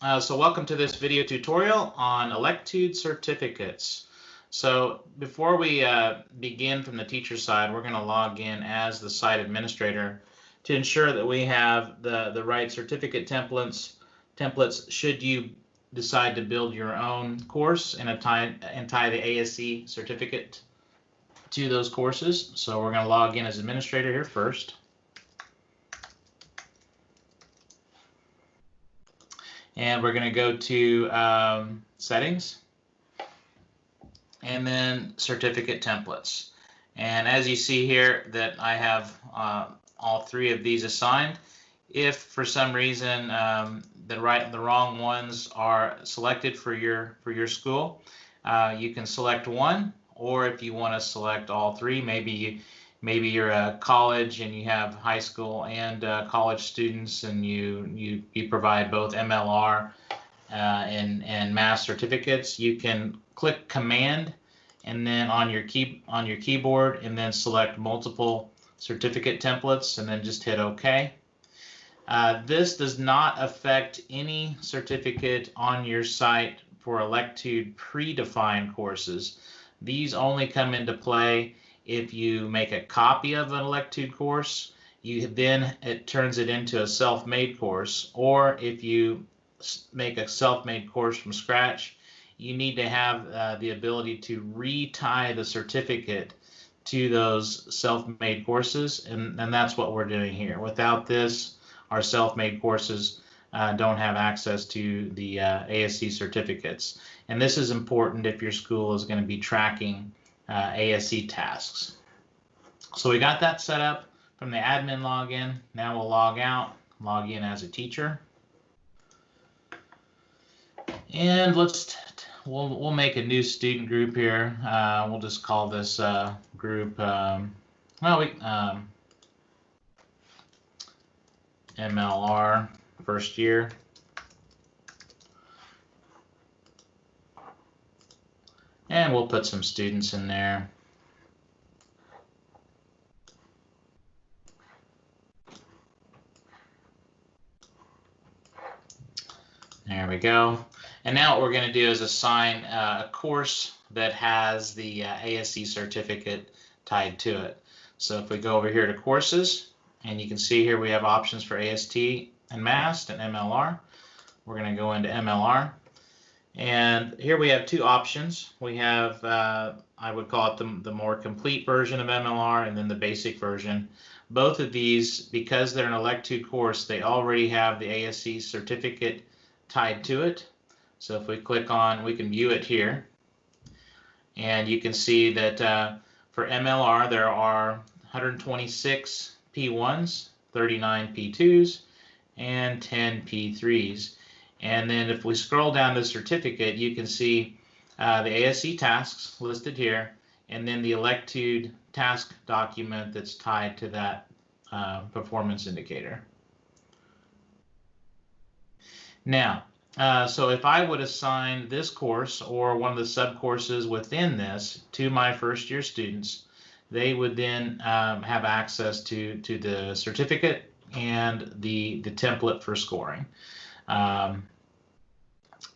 So welcome to this video tutorial on Electude certificates. So before we begin from the teacher side, we're going to log in as the site administrator to ensure that we have the right certificate templates should you decide to build your own course and tie the ASE certificate to those courses. So we're going to log in as administrator here first. And we're going to go to settings and then certificate templates. And as you see here that I have all three of these assigned. If for some reason the wrong ones are selected for your school, you can select one, or if you want to select all three, maybe you're a college and you have high school and college students, and you provide both MLR and mass certificates. You can click Command and then on your keyboard and then select multiple certificate templates and then just hit OK. This does not affect any certificate on your site for Electude predefined courses. These only come into play if you make a copy of an Electude course, it turns it into a self-made course, or if you make a self-made course from scratch, you need to have the ability to retie the certificate to those self-made courses, and that's what we're doing here. Without this, our self-made courses don't have access to the ASE certificates. And this is important if your school is going to be tracking ASE tasks. So we got that set up from the admin login. Now we'll log out, log in as a teacher. And we'll make a new student group here. We'll just call this group MLR first year. And we'll put some students in there. There we go. And now what we're going to do is assign a course that has the ASE certificate tied to it. So if we go over here to courses, and you can see here we have options for AST and MAST and MLR. We're going to go into MLR. And here we have two options. We have, I would call it the more complete version of MLR and then the basic version. Both of these, because they're an Electude course, they already have the ASE certificate tied to it. So if we click on, we can view it here. And you can see that for MLR, there are 126 P1s, 39 P2s, and 10 P3s. And then if we scroll down the certificate, you can see the ASE tasks listed here, and then the Electude task document that's tied to that performance indicator. Now, so if I would assign this course or one of the sub-courses within this to my first-year students, they would then have access to the certificate and the template for scoring.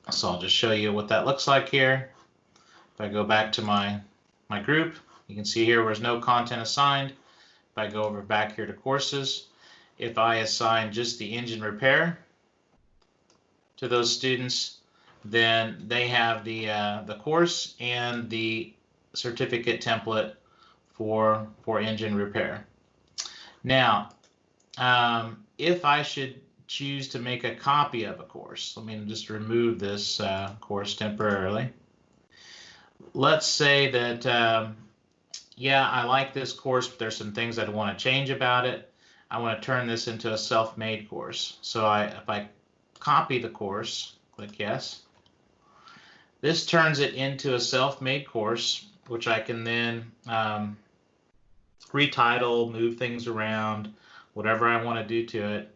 So I'll just show you what that looks like here. If I go back to my group, you can see here there's no content assigned. If I go over back here to courses, if I assign just the engine repair to those students, then they have the course and the certificate template for engine repair. Now, if I should choose to make a copy of a course, let me just remove this course temporarily. Let's say that, yeah, I like this course, but there's some things I'd want to change about it. I want to turn this into a self-made course. So if I copy the course, click yes. This turns it into a self-made course, which I can then retitle, move things around, whatever I want to do to it.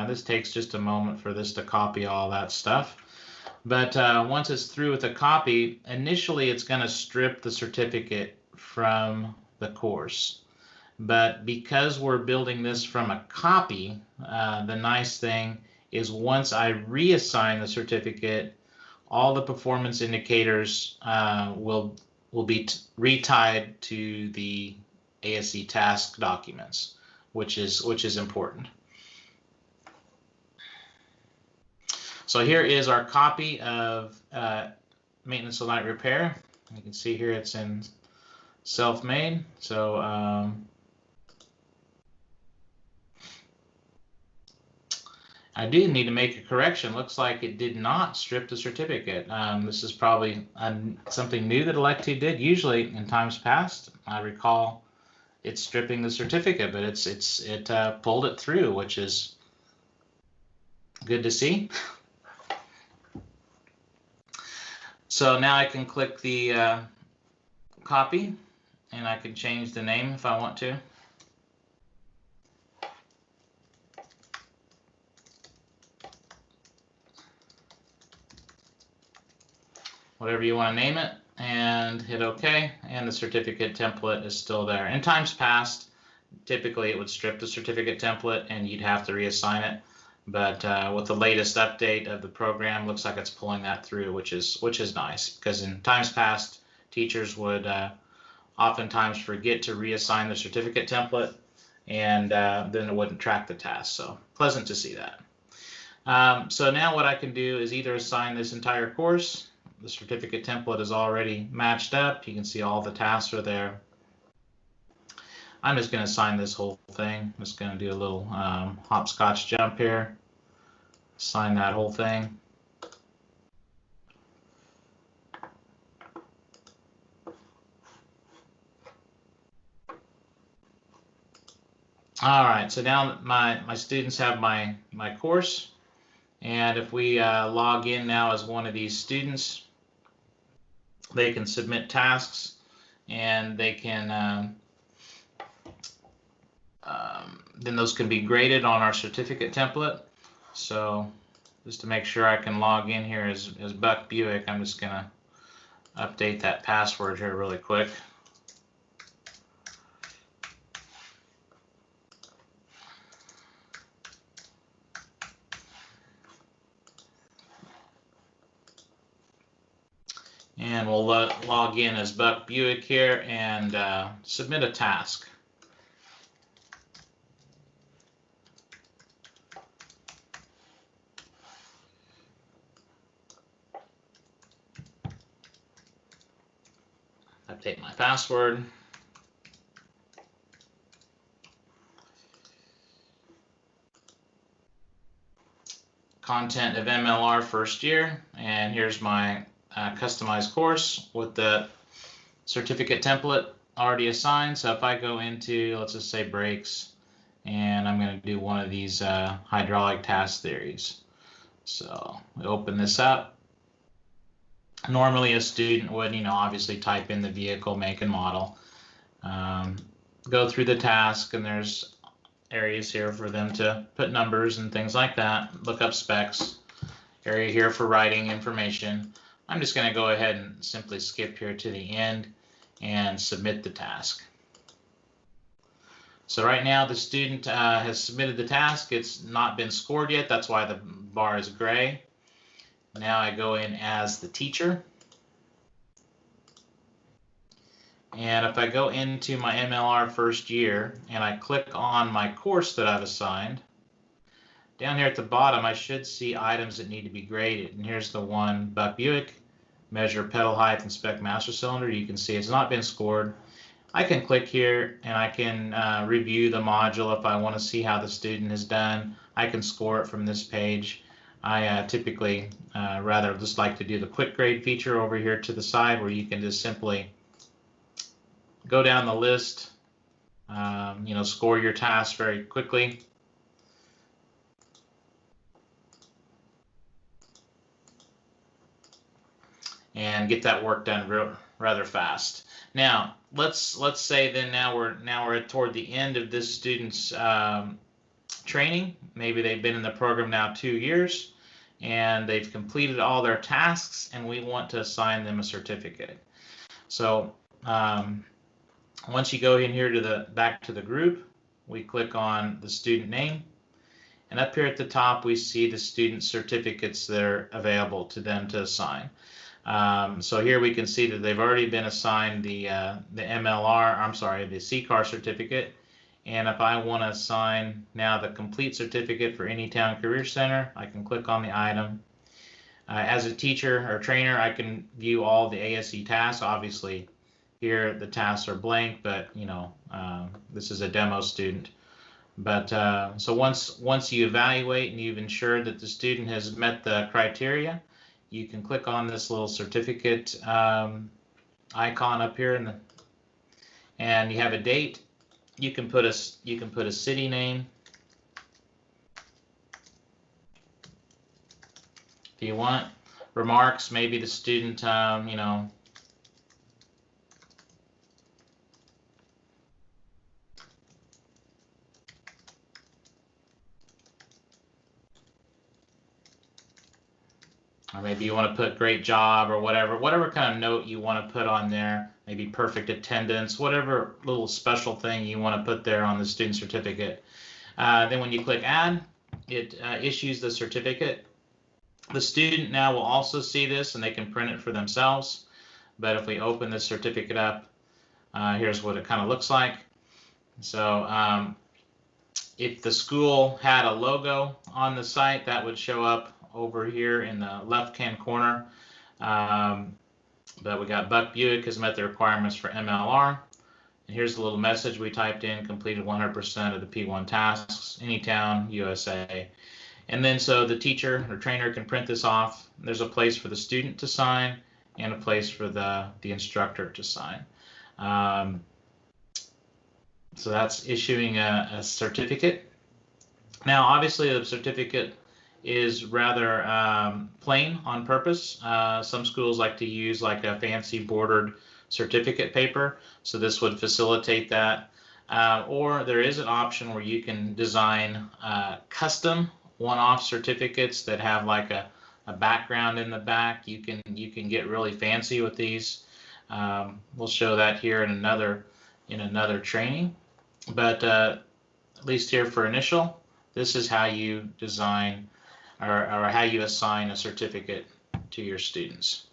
This takes just a moment for this to copy all that stuff. But once it's through with the copy, initially it's going to strip the certificate from the course. But because we're building this from a copy, the nice thing is once I reassign the certificate, all the performance indicators will be retied to the ASE task documents, which is important. So here is our copy of maintenance of light repair. You can see here it's in self-made. So I do need to make a correction. Looks like it did not strip the certificate. This is probably something new that Electude did. Usually in times past, I recall it's stripping the certificate, but it pulled it through, which is good to see. So now I can click the copy, and I can change the name if I want to. Whatever you want to name it, and hit OK, and the certificate template is still there. In times past, typically it would strip the certificate template and you'd have to reassign it. But with the latest update of the program, looks like it's pulling that through, which is nice, because in times past, teachers would oftentimes forget to reassign the certificate template, and then it wouldn't track the task. So pleasant to see that. So now what I can do is either assign this entire course. The certificate template is already matched up. You can see all the tasks are there. I'm just going to assign this whole thing. I'm just going to do a little hopscotch jump here. Assign that whole thing. All right, so now my students have my course, and if we log in now as one of these students, they can submit tasks, and they can then those can be graded on our certificate template. So just to make sure I can log in here as Buck Buick, I'm just going to update that password here really quick. And we'll log in as Buck Buick here and submit a task. Update my password. Content of MLR first year, and here's my customized course with the certificate template already assigned. So if I go into, let's just say brakes, and I'm going to do one of these hydraulic task theories. So we open this up. Normally a student would, obviously type in the vehicle, make, and model, go through the task, and there's areas here for them to put numbers and things like that, look up specs, area here for writing information. I'm just going to go ahead and simply skip here to the end and submit the task. So right now the student has submitted the task. It's not been scored yet. That's why the bar is gray. Now I go in as the teacher. And if I go into my MLR first year and I click on my course that I've assigned, down here at the bottom I should see items that need to be graded. And here's the one, Buck Buick, measure pedal height, inspect master cylinder. You can see it's not been scored. I can click here and I can review the module if I want to see how the student has done. I can score it from this page. I typically rather just like to do the quick grade feature over here to the side, where you can just simply go down the list, score your tasks very quickly. And get that work done rather fast. Now let's say then now we're toward the end of this student's training. Maybe they've been in the program now 2 years and they've completed all their tasks, and we want to assign them a certificate. So once you go in here to back to the group, we click on the student name, And up here at the top, we see the student certificates that are available to them to assign. So here we can see that they've already been assigned the MLR, I'm sorry, the CCAR certificate. And if I want to assign now the complete certificate for Anytown Career Center, I can click on the item. As a teacher or trainer, I can view all the ASE tasks. Obviously, here the tasks are blank, but this is a demo student. But so once you evaluate and you've ensured that the student has met the criteria, you can click on this little certificate icon up here, and you have a date. You can put a city name if you want. Remarks, maybe the student or maybe you want to put great job or whatever kind of note you want to put on there, maybe perfect attendance, whatever little special thing you want to put there on the student certificate. Then when you click add, it issues the certificate. The student now will also see this and they can print it for themselves. But if we open this certificate up, here's what it kind of looks like. So if the school had a logo on the site, that would show up over here in the left-hand corner. But we got Buck Buick has met the requirements for MLR. And here's the little message we typed in: completed 100% of the P1 tasks, Anytown, USA. And then so the teacher or trainer can print this off. There's a place for the student to sign and a place for the instructor to sign. So that's issuing a certificate. Now, obviously, the certificate is rather plain on purpose. Some schools like to use like a fancy bordered certificate paper, so this would facilitate that. Or there is an option where you can design custom one-off certificates that have like a background in the back. You can get really fancy with these. We'll show that here in another training, but at least here for initial, this is how you design or how you assign a certificate to your students.